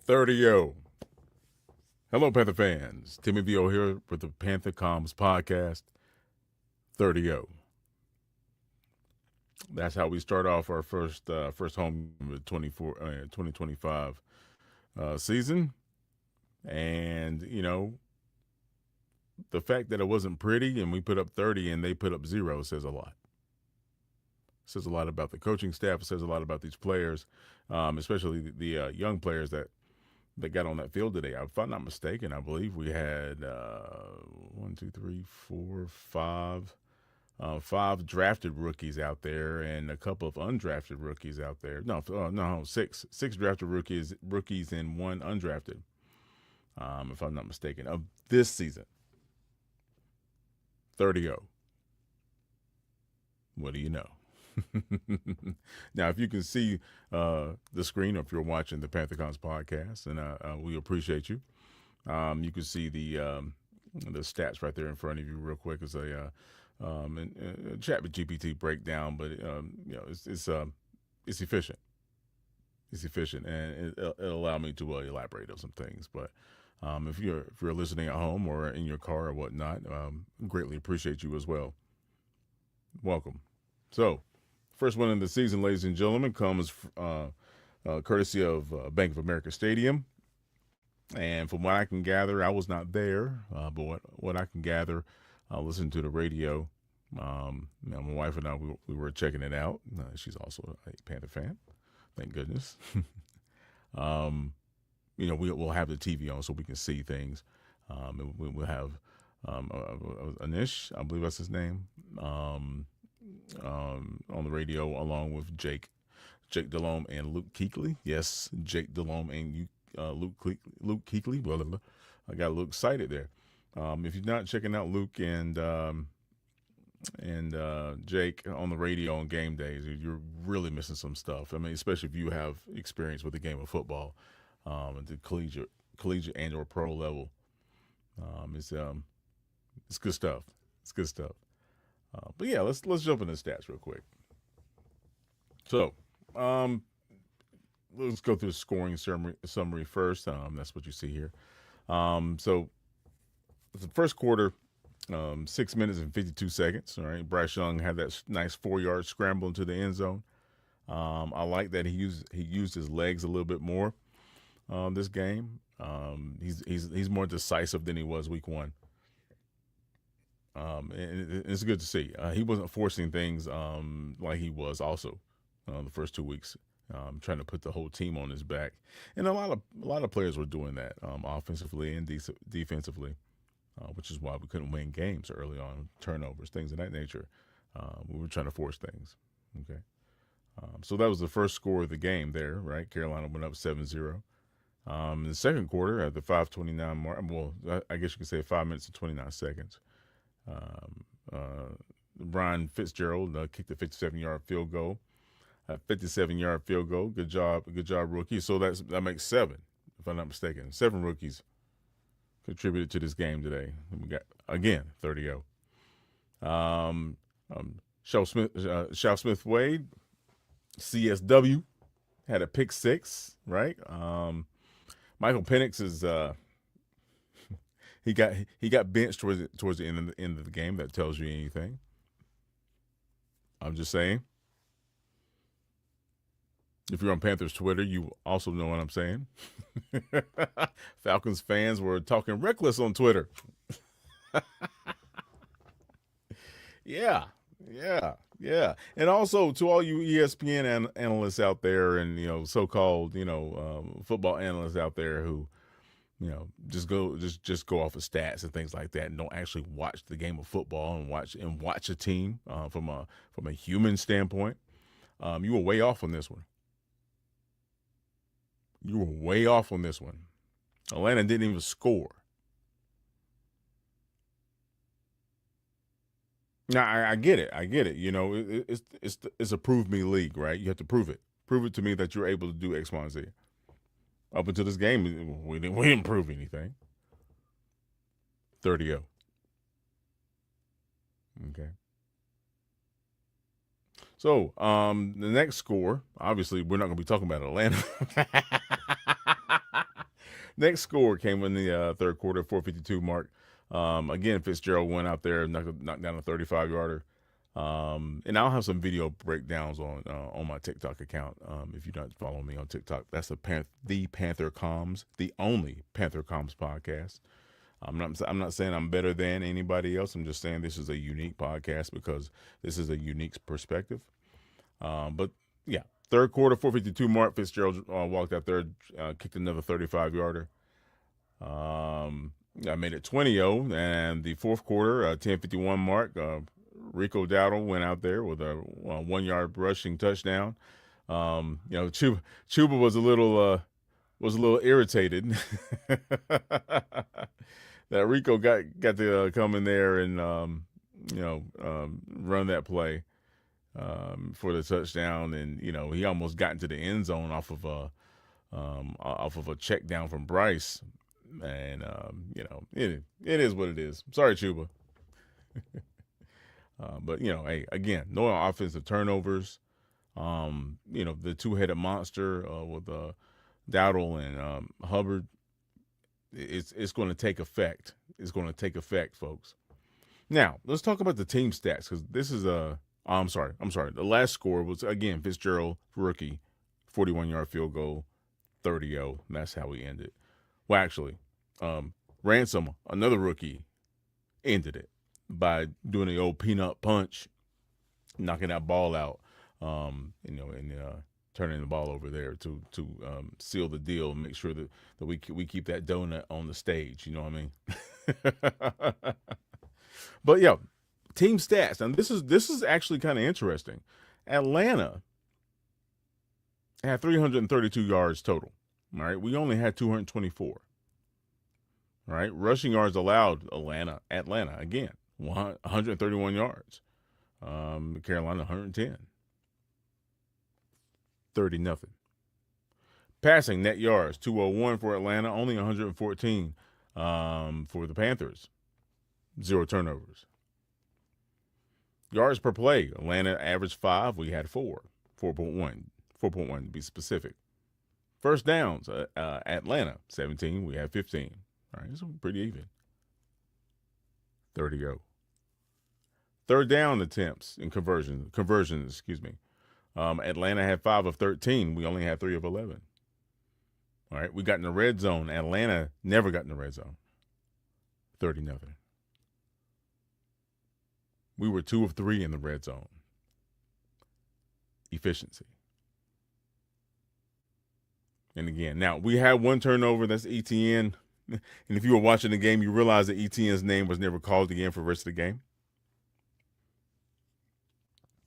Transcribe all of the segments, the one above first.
30-0. Hello, Panther fans. Timmy VO here with the Panther Comms Podcast. 30-0. That's how we start off our first home with 2025 season. And, you know, the fact that it wasn't pretty and we put up 30 and they put up 0 says a lot. It says a lot about the coaching staff. It says a lot about these players, especially the young players that got on that field today. If I'm not mistaken, I believe we had 5 drafted rookies out there and a couple of undrafted rookies out there. No, six drafted rookies and 1 undrafted, if I'm not mistaken, of this season. 30-0. What do you know? Now, if you can see the screen, or if you're watching the Panther Comms Podcast, and we appreciate you, you can see the stats right there in front of you real quick. It's a chat with GPT breakdown, but it's efficient. It's efficient, and it'll allow me to elaborate on some things. But if you're listening at home or in your car or whatnot, greatly appreciate you as well. Welcome. So, first one of the season, ladies and gentlemen, comes courtesy of Bank of America Stadium. And from what I can gather, I was not there, but what I can gather, listening to the radio, my wife and I, we were checking it out. She's also a Panther fan, thank goodness. We'll have the TV on so we can see things. And we'll have Anish, I believe that's his name, on the radio, along with Jake Delhomme and Luke Kuechly. Yes, Jake Delhomme and Luke Kuechly. Well, I got a little excited there. If you're not checking out Luke and Jake on the radio on game days, you're really missing some stuff. I mean, especially if you have experience with the game of football at the collegiate and or pro level. It's good stuff. It's good stuff. But yeah, let's jump into stats real quick. So, let's go through the scoring summary first. That's what you see here. So the first quarter, 6 minutes and 52 seconds. All right, Bryce Young had that nice 4-yard scramble into the end zone. I like that he used his legs a little bit more this game. He's more decisive than he was week 1. And it's good to see. He wasn't forcing things like he was also the first 2 weeks, trying to put the whole team on his back. And a lot of players were doing that offensively and defensively, which is why we couldn't win games early on, turnovers, things of that nature. We were trying to force things. Okay, so that was the first score of the game there, right? Carolina went up 7-0. In the second quarter, at the 5:29 mark, well, I guess you could say 5 minutes and 29 seconds. Brian Fitzgerald kicked a 57-yard field goal. 57-yard field goal. Good job, rookie. So that makes 7, if I'm not mistaken. 7 rookies contributed to this game today. And we got, again, 30-0. Chau Smith-Wade, CSW, had a pick 6, right? Michael Penix is he got benched towards the end of the game. That tells you anything. I'm just saying. If you're on Panthers Twitter, you also know what I'm saying. Falcons fans were talking reckless on Twitter. Yeah. And also to all you ESPN analysts out there, and so-called football analysts out there who just go off of stats and things like that, and don't actually watch the game of football and watch a team from a human standpoint. You were way off on this one. Atlanta didn't even score. Now I get it. It's a prove me league, right? You have to prove it. Prove it to me that you're able to do X, Y, and Z. Up until this game, we didn't prove anything. 30-0. Okay. So, the next score, obviously, we're not going to be talking about Atlanta. Next score came in the third quarter, 4:52 mark. Again, Fitzgerald went out there, knocked down a 35-yarder. And I'll have some video breakdowns on my TikTok account. If you're not following me on TikTok, that's the Panther Comms, the only Panther Comms podcast. I'm not saying I'm better than anybody else. I'm just saying this is a unique podcast because this is a unique perspective. But yeah, third quarter, 4:52 mark. Fitzgerald walked out there, kicked another 35-yarder. I made it 20-0, and the fourth quarter, 10:51 mark. Rico Dowdle went out there with a 1-yard rushing touchdown. Chuba was a little irritated that Rico got to come in there and run that play for the touchdown, and he almost got into the end zone off of a check down from Bryce, and it is what it is. Sorry, Chuba. But hey, again, no offensive turnovers. The two-headed monster with Dowdle and Hubbard. It's going to take effect. It's going to take effect, folks. Now let's talk about the team stats, because this is I'm sorry. The last score was again Fitzgerald, rookie, 41-yard field goal, 30-0. That's how we ended. Well, actually, Ransom, another rookie, ended it by doing the old peanut punch, knocking that ball out, and turning the ball over there to seal the deal and make sure that we keep that donut on the stage. You know what I mean? But yeah, team stats. And this is actually kind of interesting. Atlanta had 332 yards total. All right, we only had 224. All right, rushing yards allowed. Atlanta again. 131 yards. Carolina 110. 30-0. Passing net yards 201 for Atlanta, only 114 for the Panthers. 0 turnovers. Yards per play, Atlanta averaged 5. We had 4.1 to be specific. First downs, Atlanta 17. We had 15. All right, so pretty even. 30-0. Third down attempts and conversions, Atlanta had 5 of 13. We only had 3 of 11. All right, we got in the red zone. Atlanta never got in the red zone. 30-0. We were 2 of 3 in the red zone. Efficiency. And again, now we had 1 turnover. That's ETN. And if you were watching the game, you realize that ETN's name was never called again for the rest of the game.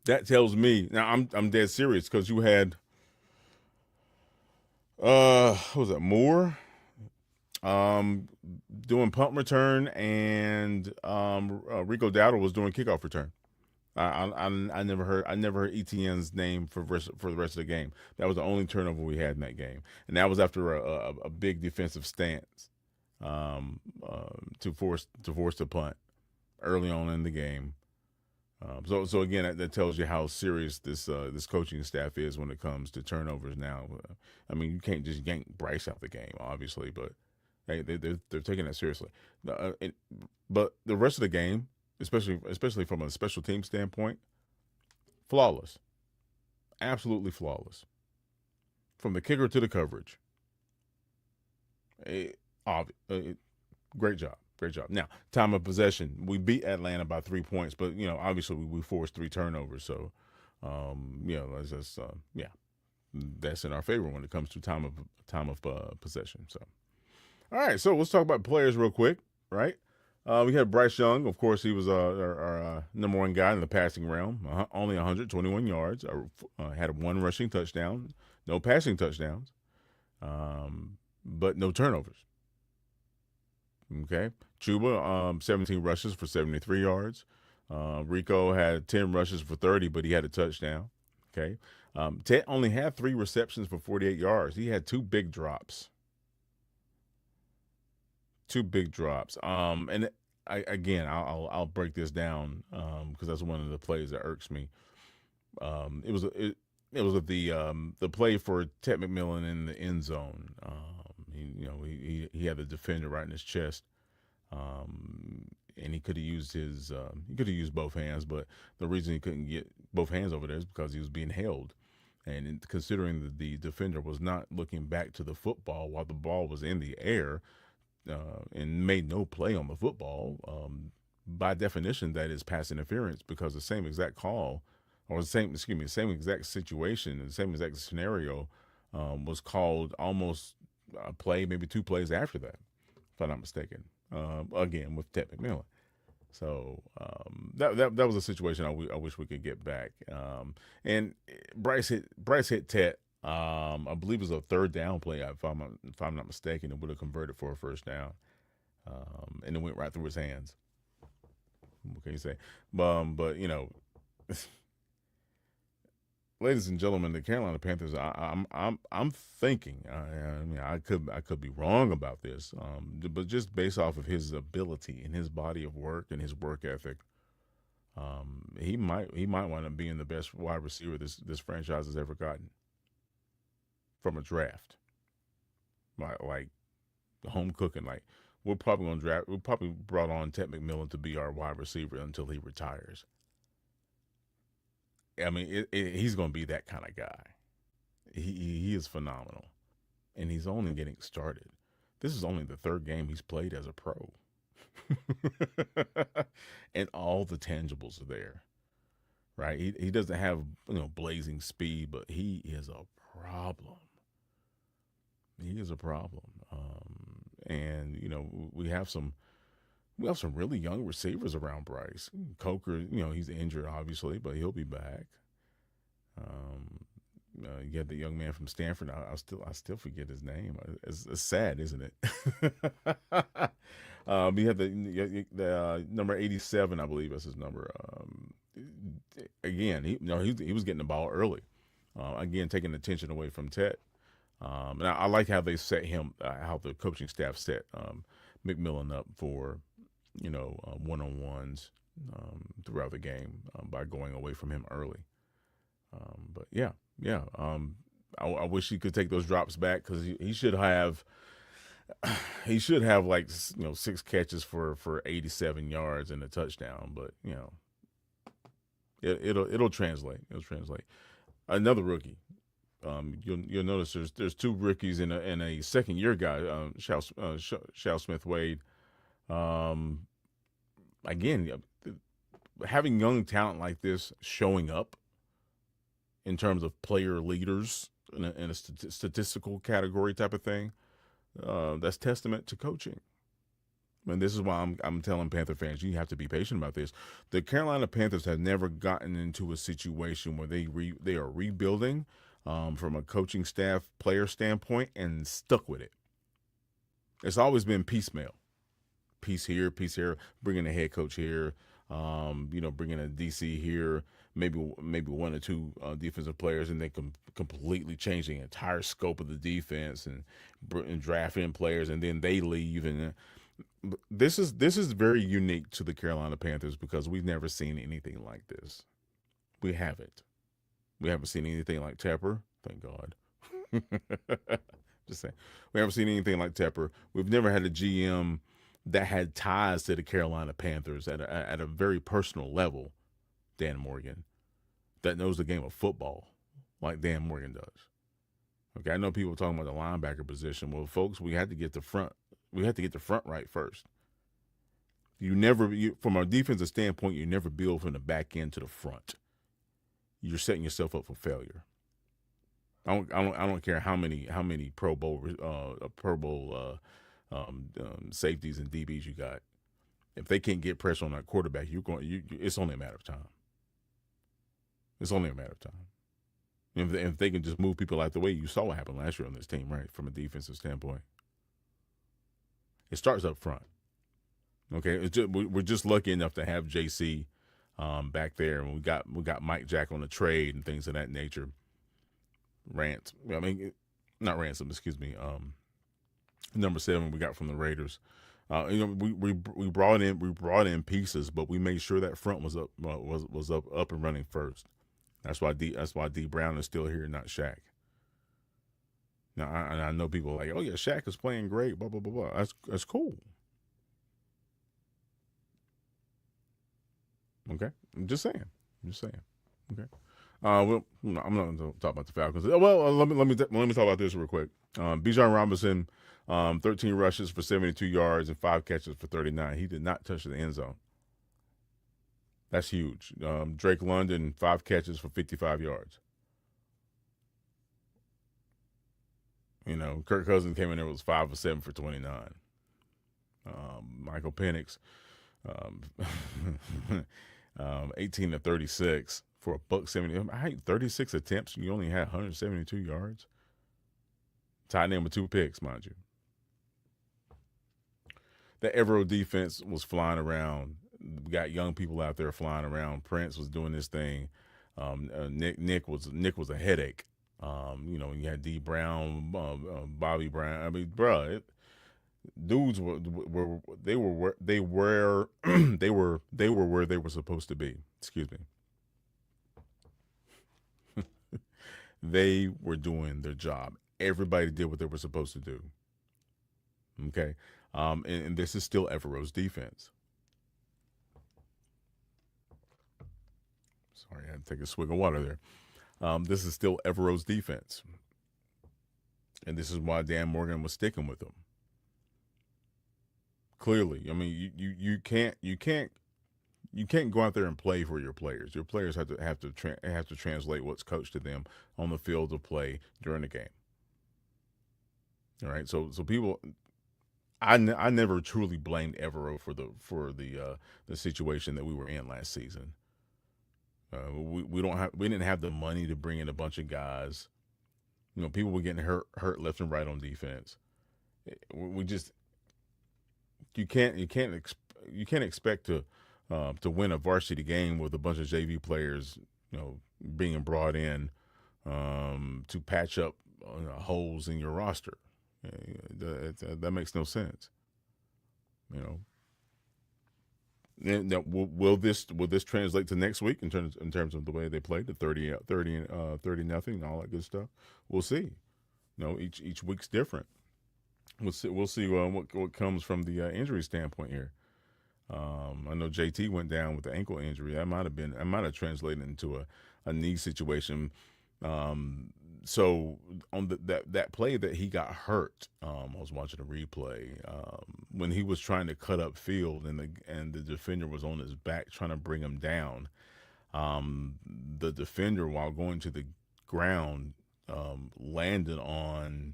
That tells me, now I'm dead serious, because you had, what was that, Moore doing punt return, and Rico Dowdle was doing kickoff return. I never heard ETN's name for the rest of the game. That was the only turnover we had in that game, and that was after a big defensive stance to force the punt early on in the game. So again, that tells you how serious this coaching staff is when it comes to turnovers now. I mean, you can't just yank Bryce out the game, obviously, but they're taking that seriously. But the rest of the game, especially from a special team standpoint, flawless, absolutely flawless. From the kicker to the coverage, great job. Great job. Now, time of possession, we beat Atlanta by 3 points, but obviously we forced 3 turnovers. So, that's in our favor when it comes to time of possession. So, all right. So let's talk about players real quick. Right. We had Bryce Young. Of course, he was our number 1 guy in the passing realm. Only 121 yards. Had 1 rushing touchdown, no passing touchdowns, but no turnovers. Okay. Chuba, 17 rushes for 73 yards. Rico had 10 rushes for 30, but he had a touchdown. Okay. Ted only had 3 receptions for 48 yards. He had 2 big drops. And I'll break this down because that's one of the plays that irks me. It was the play for Tetairoa McMillan in the end zone. He had the defender right in his chest, and he could have used both hands, but the reason he couldn't get both hands over there is because he was being held. And considering that the defender was not looking back to the football while the ball was in the air, and made no play on the football, by definition, that is pass interference, because the same exact call, or the same exact situation, the same exact scenario, was called almost a play, maybe two plays after that, if I'm not mistaken. Again with Tetairoa McMillan. So that was a situation I wish we could get back. And Bryce hit Tet. I believe it was a third down play, if I'm not mistaken. It would have converted for a first down, and it went right through his hands. What can you say? But ladies and gentlemen, the Carolina Panthers. I'm thinking. I mean, I could be wrong about this. But just based off of his ability and his body of work and his work ethic, he might wind up being the best wide receiver this franchise has ever gotten from a draft. Like home cooking. Like we're probably brought on Tetairoa McMillan to be our wide receiver until he retires. I mean, he's going to be that kind of guy. He is phenomenal, and he's only getting started. This is only the third game he's played as a pro, and all the tangibles are there, right? He doesn't have blazing speed, but he is a problem. He is a problem, and we have some really young receivers around Bryce. Coker, he's injured obviously, but he'll be back. You had the young man from Stanford. I still forget his name. It's sad, isn't it? You had the number 87, I believe that's his number. Again, he was getting the ball early. Again, taking attention away from Tet. And I like how they set him, how the coaching staff set McMillan up for one-on-ones throughout the game by going away from him early. But yeah. I wish he could take those drops back, because he should have like 6 catches for 87 yards and a touchdown. But it'll translate. It'll translate. Another rookie. You'll notice there's 2 rookies and a second year guy, Chau Smith-Wade. Again, having young talent like this showing up in terms of player leaders in a statistical category type of thing, that's testament to coaching. And this is why I'm telling Panther fans, you have to be patient about this. The Carolina Panthers have never gotten into a situation where they are rebuilding from a coaching staff, player standpoint, and stuck with it. It's always been piecemeal. Piece here, bringing a head coach here, bringing a DC here, maybe 1 or 2 defensive players, and they completely change the entire scope of the defense and draft in players, and then they leave. And this is very unique to the Carolina Panthers, because we've never seen anything like this. We haven't. We haven't seen anything like Tepper, thank God. Just saying, we haven't seen anything like Tepper. We've never had a GM that had ties to the Carolina Panthers at a very personal level, Dan Morgan, that knows the game of football like Dan Morgan does. Okay, I know people talking about the linebacker position. Well, folks, we had to get the front. We had to get the front right first. From a defensive standpoint, you never build from the back end to the front. You're setting yourself up for failure. I don't care how many Pro Bowl safeties and DBs you got. If they can't get pressure on that quarterback, it's only a matter of time. It's only a matter of time. If they can just move people out the way, you saw what happened last year on this team, right? From a defensive standpoint, it starts up front. Okay, we're just lucky enough to have JC back there, and we got Mike Jack on the trade and things of that nature. Not Ransom. Excuse me. Number 7 we got from the Raiders. We brought in pieces, but we made sure that front was up and running first. That's why D Brown is still here, not Shaq. Now, I know people are like, oh yeah, Shaq is playing great, blah blah blah blah. That's cool. Okay, I'm just saying. Okay. Well, I'm not going to talk about the Falcons. Well, let me talk about this real quick. Bijan Robinson, 13 rushes for 72 yards and 5 catches for 39. He did not touch the end zone. That's huge. Drake London, 5 catches for 55 yards. Kirk Cousins came in there was 5 of 7 for 29. Michael Penix, um, 18 to 36 for $170. I hate 36 attempts. You only had 172 yards. Tied in with 2 picks, mind you. The Evero defense was flying around. We got young people out there flying around. Prince was doing this thing. Nick was a headache. You had D Brown, Bobby Brown. I mean, bruh, dudes were they were they were they were where they were supposed to be. Excuse me. They were doing their job. Everybody did what they were supposed to do. Okay, and this is still Evero's defense. Sorry, I had to take a swig of water there. This is still Evero's defense, and this is why Dan Morgan was sticking with him. Clearly, I mean, you can't go out there and play for your players. Your players have to translate what's coached to them on the field of play during the game. All right, so people, I never truly blamed Evero for the situation that we were in last season. We didn't have the money to bring in a bunch of guys. People were getting hurt left and right on defense. We just you can't expect to win a varsity game with a bunch of JV players, being brought in to patch up holes in your roster. That makes no sense. Now, will this translate to next week in terms of the way they played, the 30 nothing and all that good stuff? We'll see. Each week's different. We'll see what comes from the injury standpoint here. I know JT went down with the ankle injury. That might have translated into a knee situation. So on that play that he got hurt, I was watching a replay when he was trying to cut up field and the defender was on his back trying to bring him down. The defender, while going to the ground, landed on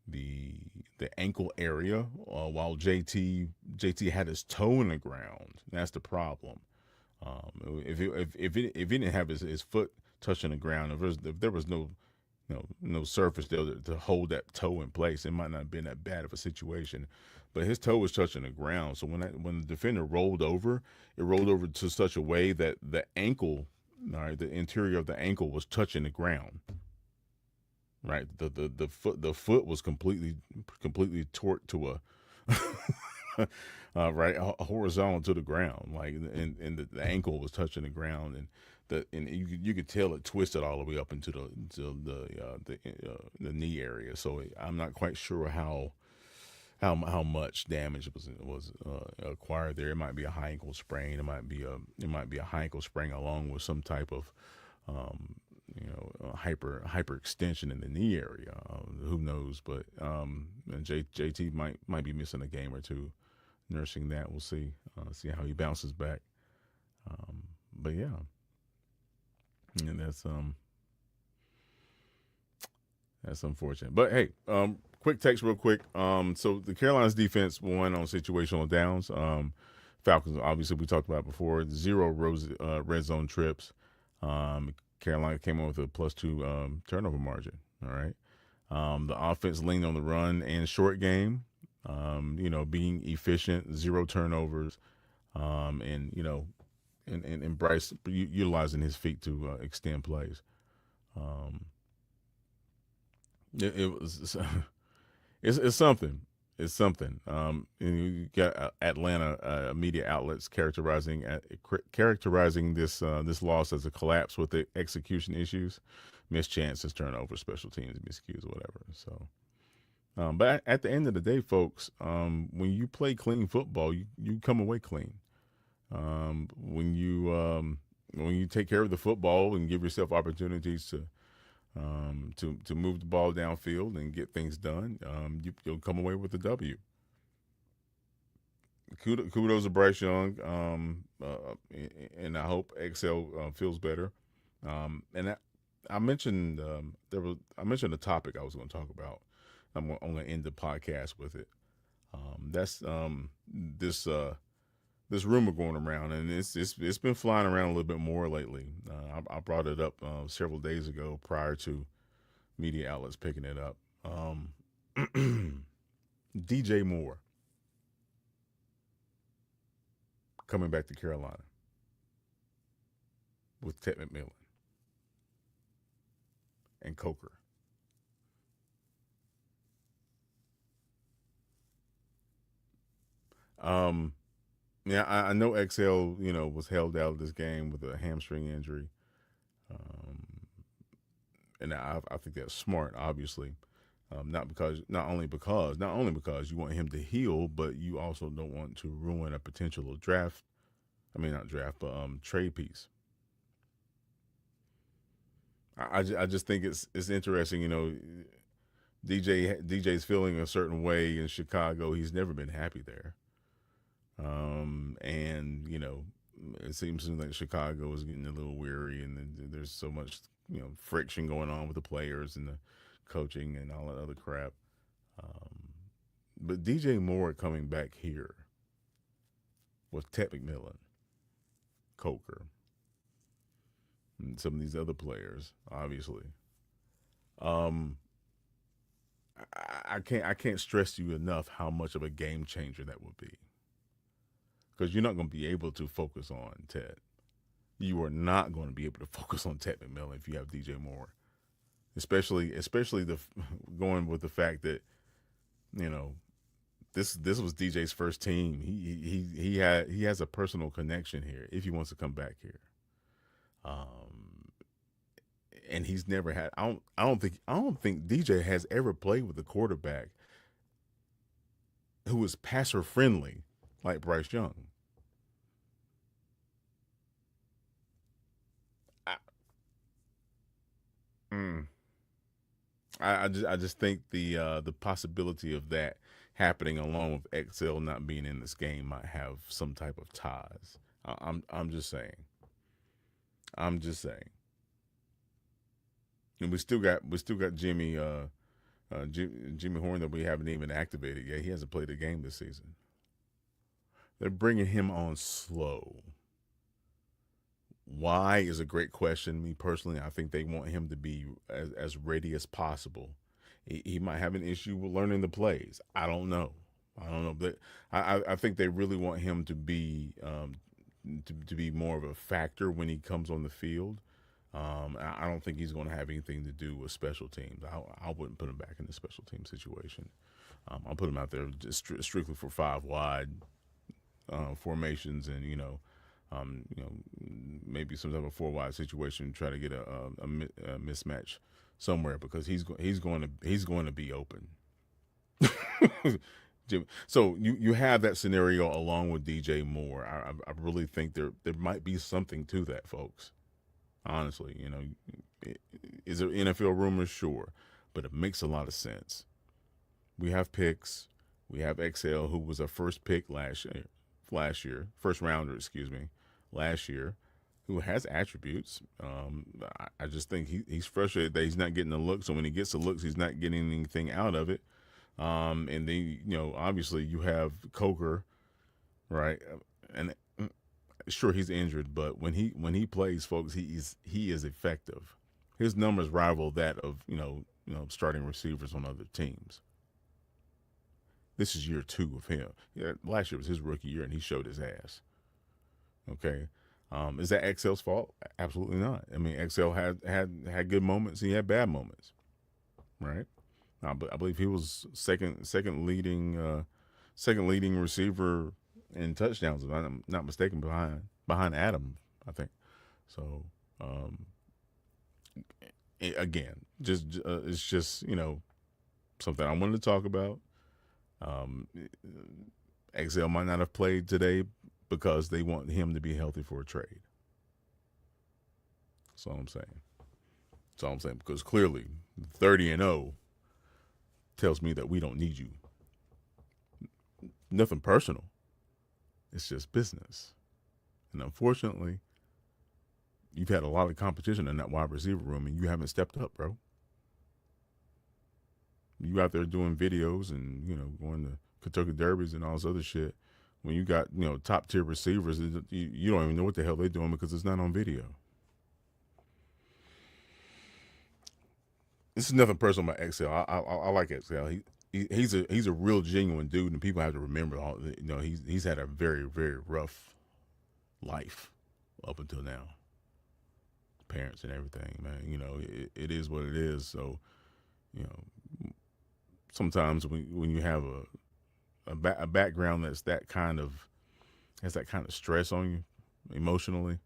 the ankle area while JT had his toe in the ground. That's the problem. If he didn't have his foot touching the ground, if there was no surface there to hold that toe in place, it might not have been that bad of a situation. But his toe was touching the ground, so when the defender rolled over, it rolled over to such a way that the ankle, the interior of the ankle was touching the ground. Right, the foot was completely torqued to a horizontal to the ground, like, and the ankle was touching the ground, and you could tell it twisted all the way up into the knee area. So I'm not quite sure how much damage was acquired there. It might be a high ankle sprain. It might be a high ankle sprain along with some type of hyper extension in the knee area. Who knows? But JT might be missing a game or two, nursing that. We'll see. See how he bounces back. But yeah, and that's unfortunate. But hey, quick text real quick. So the Carolina's defense won on situational downs. Falcons, obviously, we talked about before, 0 red zone trips. Carolina came in with a +2 turnover margin. All right. The offense leaned on the run and short game, being efficient, 0 turnovers, and Bryce utilizing his feet to extend plays. It's something. It's something. And you got Atlanta media outlets characterizing this loss as a collapse with the execution issues. missed chances, turnovers, special teams, miscues, or whatever. So, but at the end of the day, folks, when you play clean football, you come away clean. When you take care of the football and give yourself opportunities to move the ball downfield and get things done, you'll come away with a W. Kudos to Bryce Young, and I hope XL feels better. And I mentioned I mentioned a topic I was going to talk about. I'm going to end the podcast with it. That's this rumor going around, and it's been flying around a little bit more lately. I brought it up several days ago prior to media outlets picking it up. DJ Moore coming back to Carolina with Ted McMillan and Coker. Yeah, I know XL, was held out of this game with a hamstring injury, and I think that's smart, obviously. Not only because you want him to heal, but you also don't want to ruin a potential draft. I mean, not draft, but trade piece. I just think it's interesting. DJ's feeling a certain way in Chicago. He's never been happy there. And it seems like Chicago is getting a little weary, and there's so much friction going on with the players and the coaching and all that other crap. But DJ Moore coming back here with Ted McMillan, Coker, and some of these other players, obviously. I can't stress to you enough how much of a game changer that would be. Because you're not going to be able to focus on Ted. You are not going to be able to focus on Ted McMillan if you have DJ Moore, especially going with the fact that this was DJ's first team. He has a personal connection here if he wants to come back here. And he's never had. I don't think DJ has ever played with a quarterback who was passer friendly like Bryce Young. I just think the possibility of that happening along with XL not being in this game might have some type of ties. I'm just saying. And we still got Jimmy Jimmy Horn that we haven't even activated yet. He hasn't played a game this season. They're bringing him on slow. Why is a great question. Me personally, I think they want him to be as ready as possible. He might have an issue with learning the plays. I don't know, but I think they really want him to be to be more of a factor when he comes on the field. I don't think he's going to have anything to do with special teams. I wouldn't put him back in the special team situation. I'll put him out there just strictly for 5 wide formations, and maybe some type of 4 wide situation. Try to get a mismatch somewhere because he's going to be open. So you have that scenario along with DJ Moore. I really think there might be something to that, folks. Honestly, is there NFL rumors? Sure, but it makes a lot of sense. We have picks. We have XL, who was a first pick last year, first rounder, last year, who has attributes. I just think he's frustrated that he's not getting the look. So when he gets the looks, he's not getting anything out of it. And then obviously you have Coker, right? And sure, he's injured, but when he plays, folks, he is effective. His numbers rival that of starting receivers on other teams. This is year 2 of him. Yeah, last year was his rookie year, and he showed his ass. Okay, is that XL's fault? Absolutely not. I mean, XL had good moments. He had bad moments, right? I believe he was second leading receiver in touchdowns, if I'm not mistaken, behind Adam, I think. So again, it's just something I wanted to talk about. XL might not have played today because they want him to be healthy for a trade. That's all I'm saying. That's all I'm saying, because clearly 30-0 tells me that we don't need you. Nothing personal. It's just business. And unfortunately, you've had a lot of competition in that wide receiver room, and you haven't stepped up, bro. You out there doing videos and, going to Kentucky Derbies and all this other shit. When you got, top tier receivers, you don't even know what the hell they're doing because it's not on video. This is nothing personal about XL. I like XL. He's a real genuine dude, and people have to remember he's had a very, very rough life up until now. Parents and everything, man. It is what it is. So, sometimes when you have a background that's has that kind of stress on you emotionally,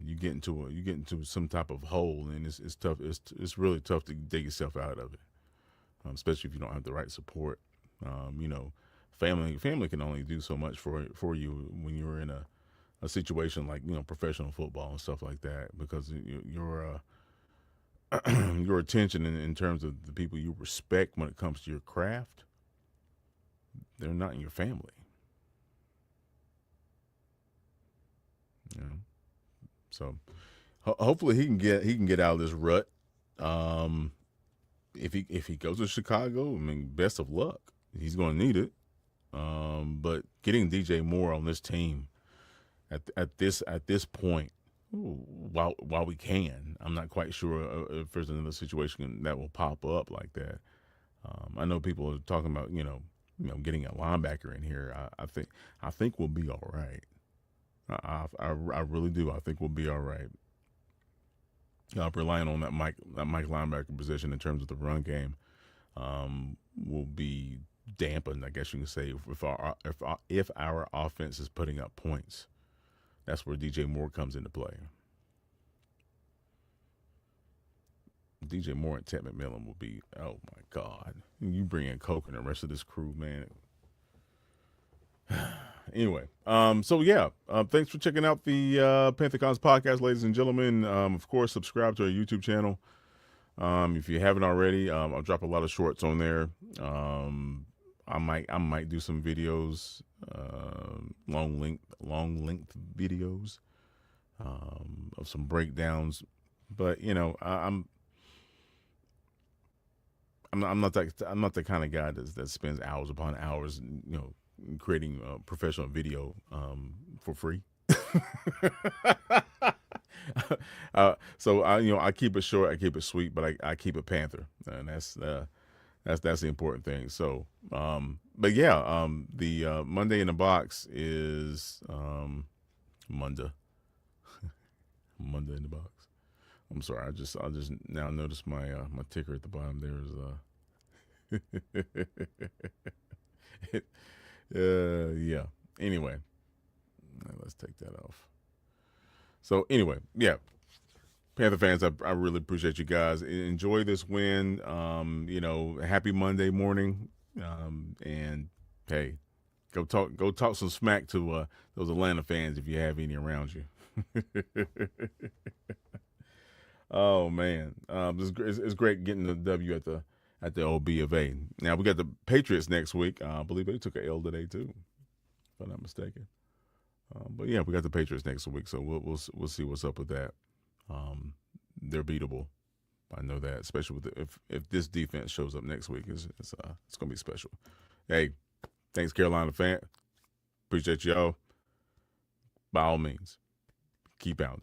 you get into some type of hole, and it's tough. It's really tough to dig yourself out of it, especially if you don't have the right support. Family can only do so much for you when you're in a situation like professional football and stuff like that, because your attention in terms of the people you respect when it comes to your craft, they're not in your family. So hopefully he can get out of this rut. If he goes to Chicago, I mean, best of luck. He's going to need it. But getting DJ Moore on this team at this point, while we can, I'm not quite sure if there's another situation that will pop up like that. I know people are talking about getting a linebacker in here. I think we'll be all right. I really do. I think we'll be all right. Relying on that Mike linebacker position in terms of the run game will be dampened, I guess you can say, if our offense is putting up points. That's where DJ Moore comes into play. DJ Moore and Tetairoa McMillan will be, oh my God. You bring in Coke and the rest of this crew, man. Anyway, thanks for checking out the Panther Comms Podcast, ladies and gentlemen. Of course, subscribe to our YouTube channel. If you haven't already, I'll drop a lot of shorts on there. I might do some videos, long length videos, of some breakdowns. But I'm not the kind of guy that spends hours upon hours, creating professional video for free. So I keep it short, I keep it sweet, but I keep it Panther, and that's the important thing. So, the Monday in the box is Monday. Monday in the box. I'm sorry, I just now noticed my ticker at the bottom there is yeah. Anyway, let's take that off. So anyway, yeah. Panther fans, I really appreciate you guys. Enjoy this win. Happy Monday morning. And hey, go talk some smack to those Atlanta fans if you have any around you. Oh man, it's great getting the W at the old B of A. Now we got the Patriots next week. I believe they took an L today too, if I'm not mistaken. But yeah, we got the Patriots next week, so we'll see what's up with that. They're beatable. I know that, especially with if this defense shows up next week, it's gonna be special. Hey, thanks Carolina fan. Appreciate y'all. By all means, keep out.